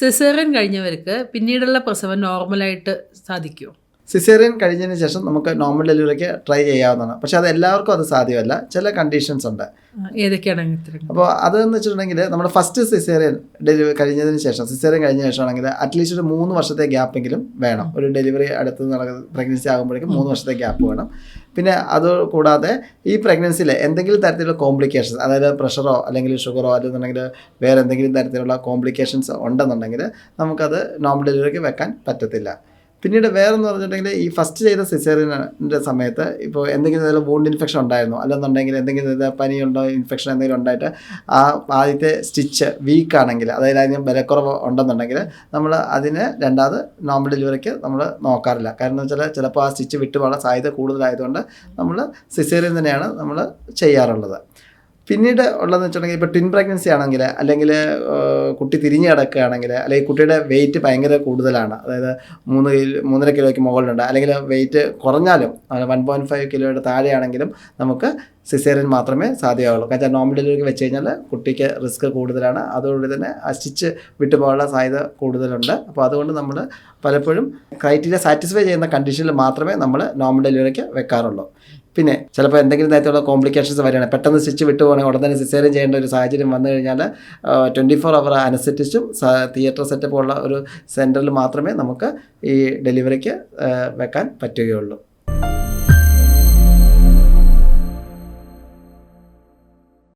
Caesarean കഴിഞ്ഞവർക്ക് പിന്നീടുള്ള പ്രസവം നോർമലായിട്ട് സാധിക്കുമോ? സിസേറിയൻ കഴിഞ്ഞതിന് ശേഷം നമുക്ക് നോർമൽ ഡെലിവറിക്ക് ട്രൈ ചെയ്യാവുന്നതാണ്. പക്ഷേ അത് എല്ലാവർക്കും അത് സാധ്യമല്ല. ചില കണ്ടീഷൻസ് ഉണ്ട്. ഏതൊക്കെയാണ്? അപ്പോൾ അതെന്ന് വെച്ചിട്ടുണ്ടെങ്കിൽ നമ്മുടെ ഫസ്റ്റ് സിസേറിയൻ ഡെലിവറി കഴിഞ്ഞതിന് ശേഷം ശേഷമാണെങ്കിൽ അറ്റ്ലീസ്റ്റ് ഒരു 3 വർഷത്തെ ഗ്യാപ്പെങ്കിലും വേണം. ഒരു ഡെലിവറി അടുത്ത് നടക്കുന്ന പ്രഗ്നൻസി ആകുമ്പോഴേക്കും 3 വർഷത്തെ ഗ്യാപ്പ് വേണം. പിന്നെ അത് കൂടാതെ ഈ പ്രഗ്നൻസിയിൽ എന്തെങ്കിലും തരത്തിലുള്ള കോംപ്ലിക്കേഷൻസ്, അതായത് പ്രഷറോ അല്ലെങ്കിൽ ഷുഗറോ അല്ലെന്നുണ്ടെങ്കിൽ വേറെ എന്തെങ്കിലും തരത്തിലുള്ള കോംപ്ലിക്കേഷൻസ് ഉണ്ടെന്നുണ്ടെങ്കിൽ നമുക്കത് നോർമൽ ഡെലിവറിക്ക് വെക്കാൻ പറ്റത്തില്ല. പിന്നീട് വേറെന്ന് പറഞ്ഞിട്ടുണ്ടെങ്കിൽ ഈ ഫസ്റ്റ് ചെയ്ത സിസേറിയൻ്റെ സമയത്ത് ഇപ്പോൾ എന്തെങ്കിലും തരം വൂണ്ട് ഇൻഫെക്ഷൻ ഉണ്ടായിരുന്നു, അല്ലെന്നുണ്ടെങ്കിൽ എന്തെങ്കിലും പനിയുണ്ടോ, ഇൻഫെക്ഷൻ എന്തെങ്കിലും ഉണ്ടായിട്ട് ആ ആദ്യത്തെ സ്റ്റിച്ച് വീക്കാണെങ്കിൽ, അതായത് അതിന് ബലക്കുറവ് ഉണ്ടെന്നുണ്ടെങ്കിൽ നമ്മൾ അതിന് രണ്ടാമത് നോർമൽ ഡെലിവറിക്ക് നമ്മൾ നോക്കാറില്ല. കാരണം എന്ന് വെച്ചാൽ ചിലപ്പോൾ ആ സ്റ്റിച്ച് വിട്ടുപോകാൻ സാധ്യത കൂടുതലായതുകൊണ്ട് നമ്മൾ സിസേറിയൻ തന്നെയാണ് നമ്മൾ ചെയ്യാറുള്ളത്. പിന്നീട് ഉള്ളതെന്ന് വെച്ചിട്ടുണ്ടെങ്കിൽ ഇപ്പോൾ ട്വിൻ പ്രഗ്നൻസി ആണെങ്കിൽ, അല്ലെങ്കിൽ കുട്ടി തിരിഞ്ഞ് കിടക്കുകയാണെങ്കിൽ, അല്ലെങ്കിൽ കുട്ടിയുടെ വെയിറ്റ് ഭയങ്കര കൂടുതലാണ്, അതായത് 3.5 കിലോയ്ക്ക് മുകളിലുണ്ട്, അല്ലെങ്കിൽ വെയിറ്റ് കുറഞ്ഞാലും 1.5 കിലോയുടെ താഴെയാണെങ്കിലും നമുക്ക് സിസേറിയൻ മാത്രമേ സാധ്യമാവുള്ളൂ. കാരണം നോർമൽ ഡെലിവറിക്ക് വെച്ച് കഴിഞ്ഞാൽ കുട്ടിക്ക് റിസ്ക് കൂടുതലാണ്. അതുകൊണ്ട് തന്നെ ആ സ്റ്റിച്ച് വിട്ടുപോകാനുള്ള സാധ്യത കൂടുതലുണ്ട്. അപ്പോൾ അതുകൊണ്ട് നമ്മൾ പലപ്പോഴും ക്രൈറ്റീരിയ സാറ്റിസ്ഫൈ ചെയ്യുന്ന കണ്ടീഷനിൽ മാത്രമേ നമ്മൾ നോർമൽ ഡെലിവറിക്ക് വെക്കാറുള്ളൂ. പിന്നെ ചിലപ്പോൾ എന്തെങ്കിലും തരത്തിലുള്ള കോംപ്ലിക്കേഷൻസ് വരികയാണ്, പെട്ടെന്ന് സ്റ്റിച്ച് വിട്ടുപോകണമെങ്കിൽ ഉടനെ തന്നെ സിസേറിയൻ ചെയ്യേണ്ട ഒരു സാഹചര്യം വന്നു കഴിഞ്ഞാൽ 24 അവർ അനസ്തെറ്റിസ്റ്റും തിയേറ്റർ സെറ്റപ്പുള്ള ഒരു സെൻറ്ററിൽ മാത്രമേ നമുക്ക് ഈ ഡെലിവറിക്ക് വെക്കാൻ പറ്റുകയുള്ളൂ.